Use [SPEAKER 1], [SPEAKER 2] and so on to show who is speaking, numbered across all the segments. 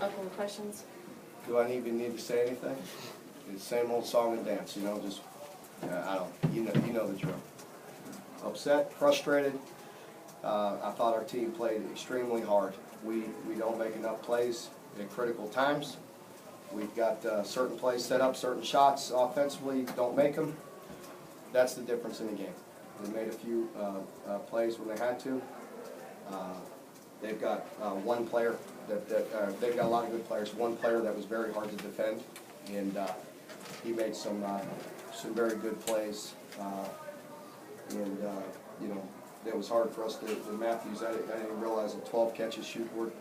[SPEAKER 1] couple of questions.
[SPEAKER 2] Do I even need to say anything? It's the same old song and dance, you know, just, I don't, you know the drill. Upset, frustrated. I thought our team played extremely hard. We don't make enough plays at critical times. We've got certain plays set up, certain shots offensively, don't make them. That's the difference in the game. They made a few plays when they had to. They've got one player they've got a lot of good players. One player that was very hard to defend, and he made some very good plays. You know, it was hard for us to Matthews. I didn't realize that 12 catches shoot word.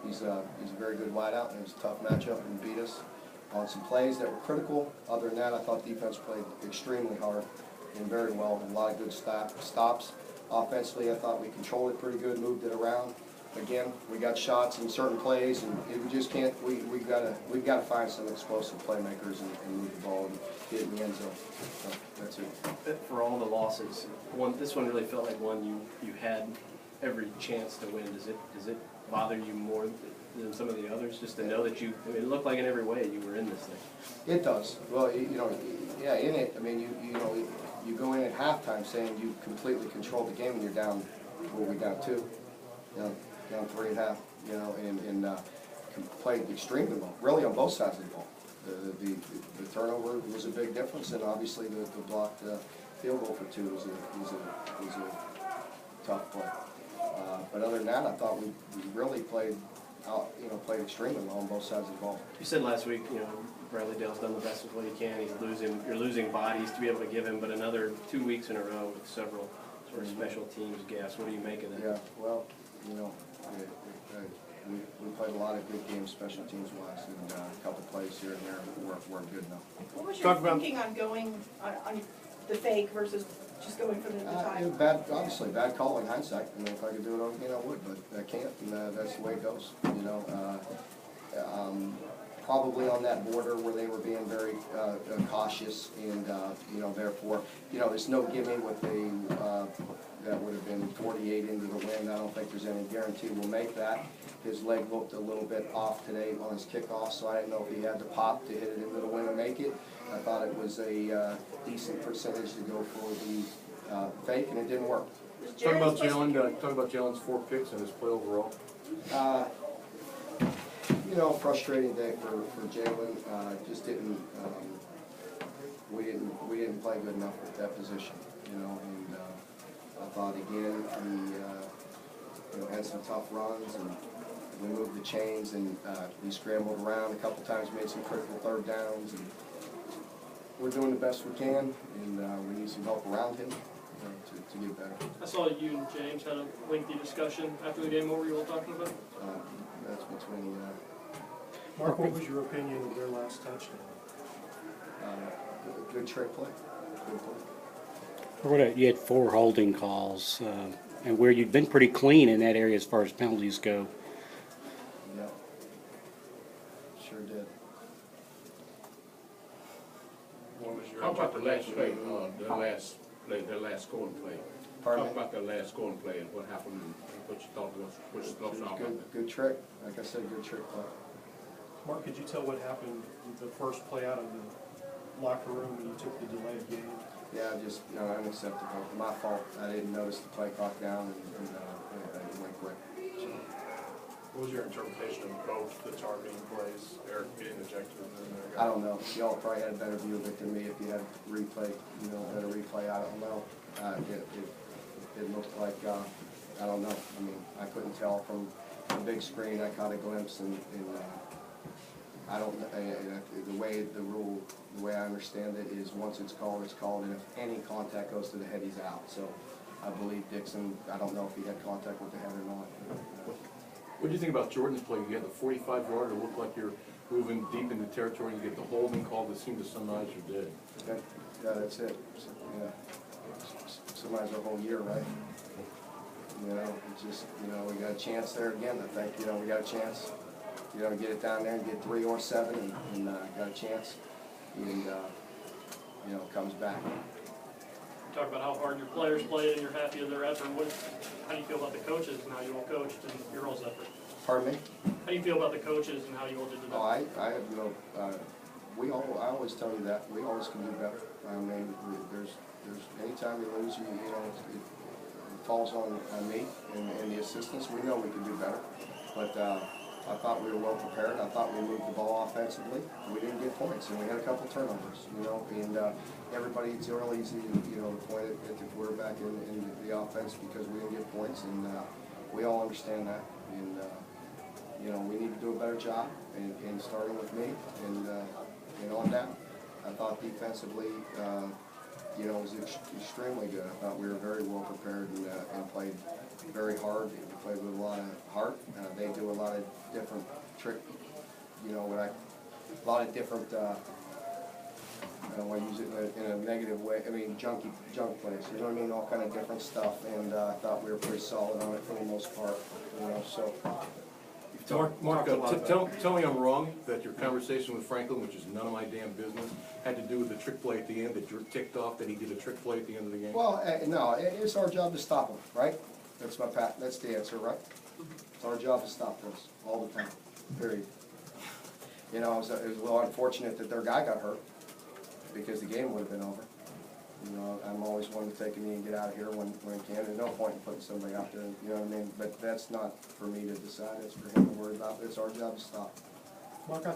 [SPEAKER 2] He's a very good wideout, and it was a tough matchup and beat us on some plays that were critical. Other than that, I thought defense played extremely hard and very well. A lot of good stops. Offensively, I thought we controlled it pretty good, moved it around. Again, we got shots in certain plays, and we just can't. We've got to find some explosive playmakers and move the ball and get it in the end zone. So that's it.
[SPEAKER 3] For all the losses, this one really felt like one you had every chance to win. Does it bother you more than some of the others, just to know that it looked like in every way you were in this thing?
[SPEAKER 2] It does. Well, you know, yeah, in it. I mean, you know, you go in at halftime saying you completely controlled the game, and you're down. What were we down 2? You know, down 3.5. You know, and played extremely well. Really on both sides of the ball. The turnover was a big difference, and obviously the blocked field goal for 2 was a tough play. But other than that, I thought we really played extremely well on both sides of the ball.
[SPEAKER 3] You said last week, you know, Bradley Dale's done the best with what he can. You're losing bodies to be able to give him, but another 2 weeks in a row with several sort of special teams gaps. What do you make of that?
[SPEAKER 2] Yeah, well, you know, we played a lot of good games special teams wise, and a couple plays here and there weren't good enough.
[SPEAKER 1] What was your thinking on going on the fake versus just going for the tie?
[SPEAKER 2] Obviously bad call in hindsight. I mean, if I could do it again, I would, but I can't, and that's the way it goes. You know, probably on that border where they were being very cautious, and you know, therefore, you know, there's no gimme with that would have been 48 into the wind. I don't think there's any guarantee we'll make that. His leg looked a little bit off today on his kickoff, so I didn't know if he had the pop to hit it into the wind and make it. I thought it was a decent percentage to go for the fake, and it didn't work.
[SPEAKER 4] Talk about Jalen's 4 picks and his play overall.
[SPEAKER 2] You know, frustrating day for Jalen. Just didn't. We didn't play good enough at that position. You know, and I thought again we had some tough runs, and we moved the chains, and we scrambled around a couple times, made some critical third downs, and we're doing the best we can, and we need some help around him to get better.
[SPEAKER 5] I saw you and James had a lengthy discussion after the game. What were you all talking about?
[SPEAKER 2] That's between.
[SPEAKER 6] Mark, what was your opinion of their last touchdown?
[SPEAKER 2] Good trick play. Good play.
[SPEAKER 7] You had 4 holding calls, and where you've been pretty clean in that area as far as penalties go.
[SPEAKER 2] Yeah, sure did.
[SPEAKER 8] How about the last play, the last scoring play?
[SPEAKER 2] Pardon
[SPEAKER 8] Talk
[SPEAKER 2] me?
[SPEAKER 8] about the last scoring play and what happened and what you thought was, what your thoughts are about that.
[SPEAKER 2] Good trick. Like I said, good trick play.
[SPEAKER 6] Mark, could you tell what happened with the first play out of the locker room when you took the delayed game?
[SPEAKER 2] Yeah, just, you know, unacceptable. My fault. I didn't notice the play clock down, and it went quick. So.
[SPEAKER 4] What was your interpretation of both the targeting plays, Eric getting ejected, and then
[SPEAKER 2] I don't know. Y'all probably had a better view of it than me if you had replay, better replay. I don't know. It looked like, I don't know. I mean, I couldn't tell from the big screen. I caught a glimpse, and I don't know. The way I understand it is once it's called, and if any contact goes to the head, he's out. So I believe Dixon, I don't know if he had contact with the head or not.
[SPEAKER 4] what do you think about Jordan's play? You had the 45-yarder, looked like you're moving deep into territory, you get the holding call that seemed to some eyes you're dead.
[SPEAKER 2] Okay. Yeah, that's it. So, yeah. Somebody's our whole year, right? You know, it's just, we got a chance there again. I think, we got a chance. Get it down there and get 3 or 7, and got a chance. And, comes back.
[SPEAKER 5] You talk about how hard your players played and you're happy with their effort. How do you feel about the coaches and how you all coached and your all's effort?
[SPEAKER 2] Pardon me?
[SPEAKER 5] How do you feel about the coaches and how you all did today?
[SPEAKER 2] Oh, I have no, I always tell you that, we always can do better. I mean, there's, anytime you lose, you know, it falls on me and the assistants, we know we can do better. But, I thought we were well prepared, I thought we moved the ball offensively, we didn't get points, and we had a couple turnovers, you know, and, everybody, it's real easy, you know, to point at the quarterback in the offense because we didn't get points, and, we all understand that, and, you know, we need to do a better job, and starting with me, and on down. I thought defensively, you know, was extremely good. I thought we were very well prepared and played very hard. We played with a lot of heart. They do a lot of different trick, you know, a lot of different, I don't want to use it in a negative way, I mean junk plays, you know what I mean, all kind of different stuff, and I thought we were pretty solid on it for the most part, you know, so.
[SPEAKER 4] Mark, tell me I'm wrong, that your conversation with Franklin, which is none of my damn business, had to do with the trick play at the end, that you're ticked off that he did a trick play at the end of the game?
[SPEAKER 2] Well, no, it's our job to stop them, right? That's the answer, right? It's our job to stop those all the time, period. You know, it was a little unfortunate that their guy got hurt, because the game would have been over. You know, I'm always one to take a knee and get out of here when I can. There's no point in putting somebody out there, you know what I mean? But that's not for me to decide, it's for him to worry about. It's our job to stop.
[SPEAKER 6] Mark,